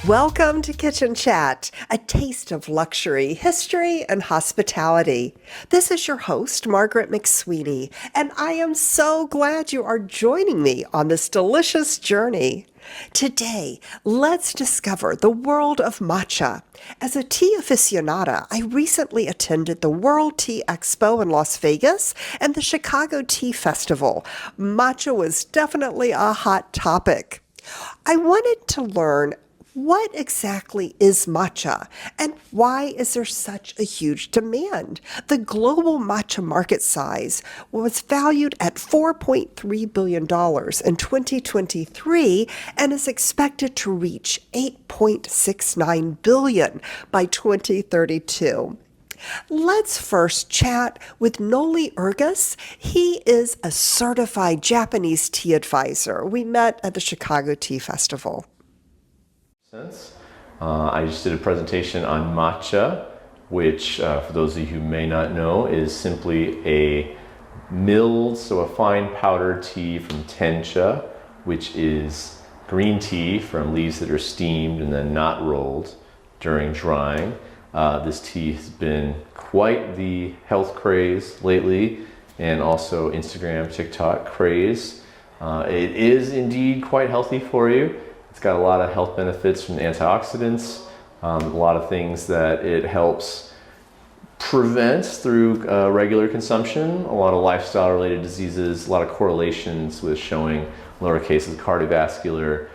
Welcome to Kitchen Chat, a taste of luxury, history, and hospitality. This is your host, Margaret McSweeney, and I am so glad you are joining me on this delicious journey. Today, let's discover the world of matcha. As a tea aficionada, I recently attended the World Tea Expo in Las Vegas and the Chicago Tea Festival. Matcha was definitely a hot topic. I wanted to learn what exactly is matcha and why is there such a huge demand? The global matcha market size was valued at $4.3 billion in 2023 and is expected to reach $8.69 billion by 2032. Let's first chat with Noli Ergas. He is a certified Japanese tea advisor. We met at the Chicago Tea Festival. I just did a presentation on matcha, which for those of you who may not know is simply a milled, so a fine powdered tea from tencha, which is green tea from leaves that are steamed and then not rolled during drying. This tea has been quite the health craze lately and also Instagram, TikTok craze. It is indeed quite healthy for you. It's got a lot of health benefits from antioxidants, a lot of things that it helps prevent through regular consumption, a lot of lifestyle related diseases, a lot of correlations with showing lower cases of cardiovascular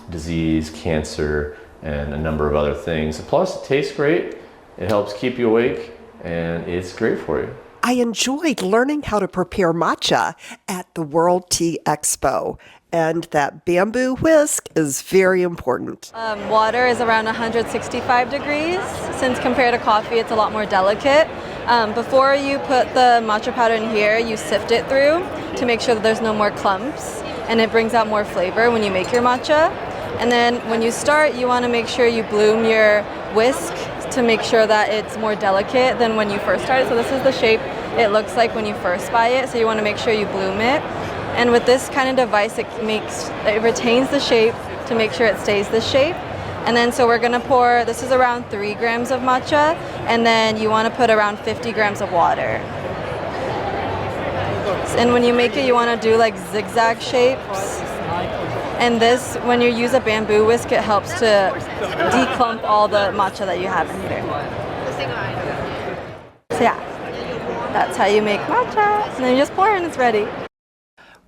disease, cancer, and a number of other things. Plus, it tastes great, it helps keep you awake, and it's great for you. I enjoyed learning how to prepare matcha at the World Tea Expo, and that bamboo whisk is very important. Water is around 165 degrees. Since compared to coffee, it's a lot more delicate. Before you put the matcha powder in here, you sift it through to make sure that there's no more clumps, and it brings out more flavor when you make your matcha. And then when you start, you want to make sure you bloom your whisk to make sure that it's more delicate than when you first started. So this is the shape it looks like when you first buy it, so you want to make sure you bloom it. And with this kind of device, it retains the shape to make sure it stays this shape. And then so we're going to pour, this is around 3 grams of matcha, and then you want to put around 50 grams of water. And when you make it, you want to do like zigzag shapes. And this, when you use a bamboo whisk, it helps to declump all the matcha that you have in here. So yeah, that's how you make matcha. And then you just pour and it's ready.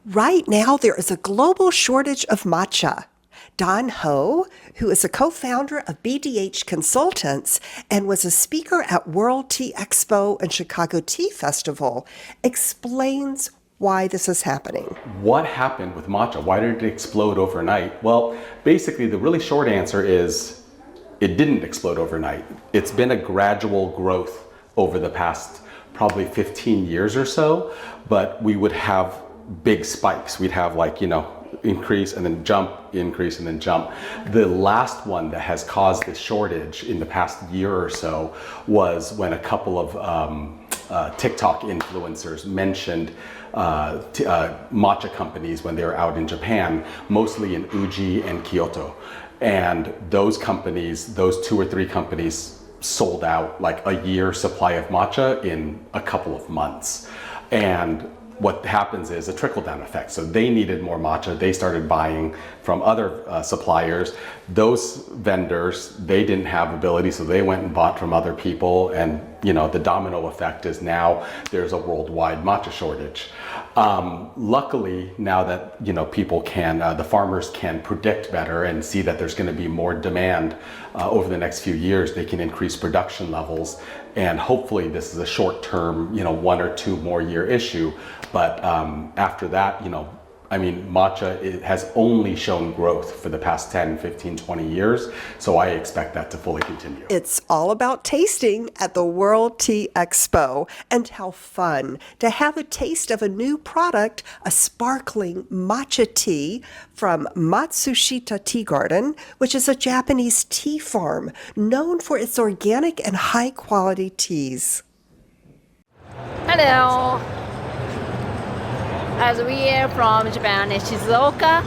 Right now, there is a global shortage of matcha. Don Ho, who is a co-founder of BDH Consultants and was a speaker at World Tea Expo and Chicago Tea Festival, explains why this is happening. What happened with matcha? Why did it explode overnight? Well, basically the really short answer is it didn't explode overnight. It's been a gradual growth over the past probably 15 years or so, but we would have big spikes. We'd have increase and then jump, increase and then jump. The last one that has caused this shortage in the past year or so was when a couple of TikTok influencers mentioned matcha companies when they were out in Japan, mostly in Uji and Kyoto. And those companies, those 2 or 3 companies sold out like a year's supply of matcha in a couple of months. And what happens is a trickle-down effect. So they needed more matcha. They started buying from other suppliers. Those vendors, they didn't have ability, so they went and bought from other people. And the domino effect is now there's a worldwide matcha shortage. Luckily, now that people can, the farmers can predict better and see that there's going to be more demand over the next few years, they can increase production levels. And hopefully this is a short-term, 1 or 2 more year issue. But after that, matcha has only shown growth for the past 10, 15, 20 years. So I expect that to fully continue. It's all about tasting at the World Tea Expo, and how fun to have a taste of a new product, a sparkling matcha tea from Matsushita Tea Garden, which is a Japanese tea farm known for its organic and high quality teas. Hello. As we are from Japan, Shizuoka,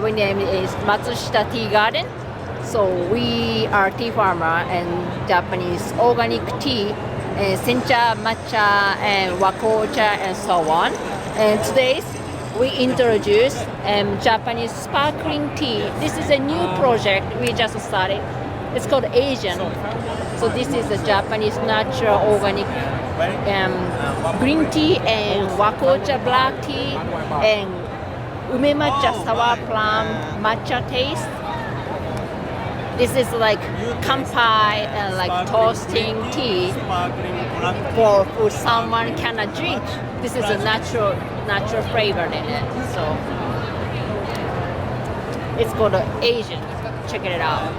we name is Matsushita Tea Garden. So we are tea farmer and Japanese organic tea, and sencha, matcha, and wakocha, and so on. And today we introduce Japanese sparkling tea. This is a new project we just started. It's called Ajan. So this is a Japanese natural organic green tea and wakocha black tea and ume matcha sour plum matcha taste. This is like kampai and like toasting tea for someone cannot drink. This is a natural flavor in it. So it's called Asian. Check it out.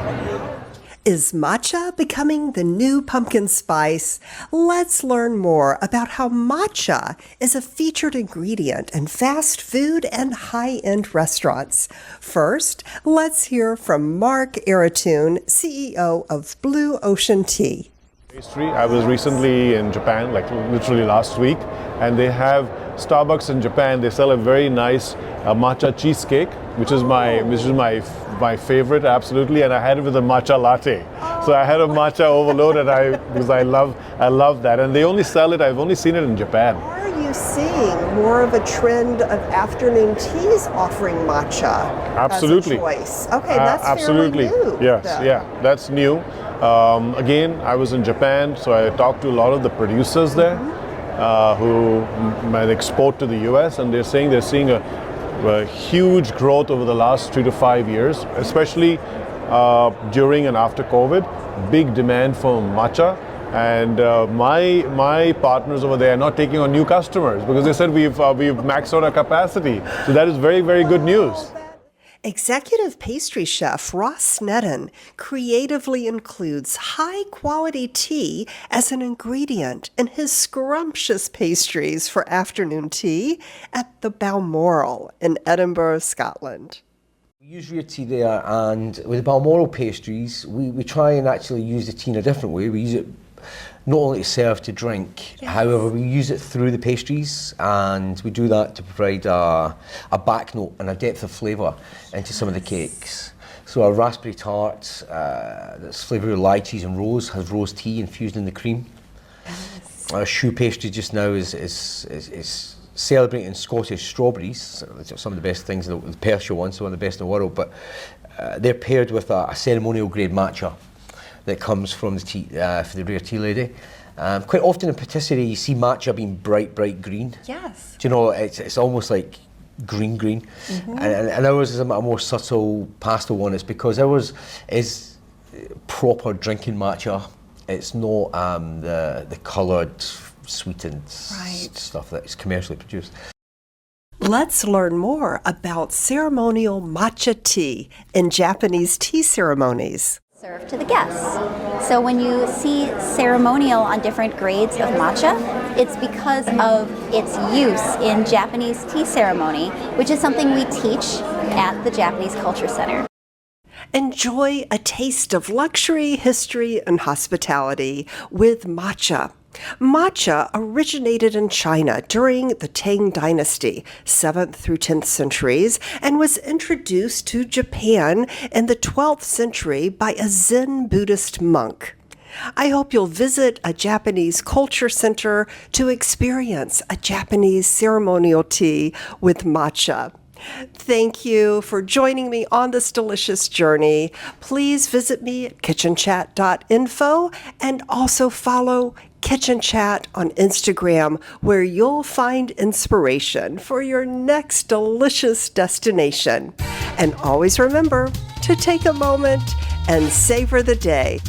Is matcha becoming the new pumpkin spice? Let's learn more about how matcha is a featured ingredient in fast food and high-end restaurants. First, let's hear from Mark Arathoon, CEO of Blue Ocean Tea. Pastry. I was recently in Japan, like literally last week, and they have Starbucks in Japan. They sell a very nice matcha cheesecake, which is my favorite, absolutely. And I had it with a matcha latte. So I had a matcha overload, and because I love that. And they only sell it. I've only seen it in Japan. Are you seeing more of a trend of afternoon teas offering matcha Absolutely. as a choice? Okay, that's absolutely. fairly new. Yes, then. yeah, that's new. Again, I was in Japan, so I talked to a lot of the producers there who might export to the US, and they're saying they're seeing a huge growth over the last 3 to 5 years, especially during and after COVID. Big demand for matcha. And my partners over there are not taking on new customers because they said we've maxed out our capacity. So that is very, very good news. Executive pastry chef Ross Sneddon creatively includes high-quality tea as an ingredient in his scrumptious pastries for afternoon tea at the Balmoral in Edinburgh, Scotland. We use real tea there, and with the Balmoral pastries, we try and actually use the tea in a different way. We use it not only to serve to drink, however, we use it through the pastries, and we do that to provide a back note and a depth of flavour into some of the cakes. So our raspberry tart, that's flavoured with lychees and rose, has rose tea infused in the cream. Our choux pastry just now is celebrating Scottish strawberries, some of the best things, the Persia ones, one of the best in the world, but they're paired with a ceremonial grade matcha that comes from the tea, for the rare tea lady. Quite often in patisserie you see matcha being bright green. Yes. Do you know, it's almost like green. Mm-hmm. And ours is a more subtle pastel one. It's because ours is proper drinking matcha. It's not the coloured, sweetened stuff that's commercially produced. Let's learn more about ceremonial matcha tea in Japanese tea ceremonies. Served to the guests. So when you see ceremonial on different grades of matcha, it's because of its use in Japanese tea ceremony, which is something we teach at the Japanese Culture Center. Enjoy a taste of luxury, history, and hospitality with matcha. Matcha originated in China during the Tang Dynasty, 7th through 10th centuries, and was introduced to Japan in the 12th century by a Zen Buddhist monk. I hope you'll visit a Japanese culture center to experience a Japanese ceremonial tea with matcha. Thank you for joining me on this delicious journey. Please visit me at kitchenchat.info and also follow Kitchen Chat on Instagram, where you'll find inspiration for your next delicious destination. And always remember to take a moment and savor the day.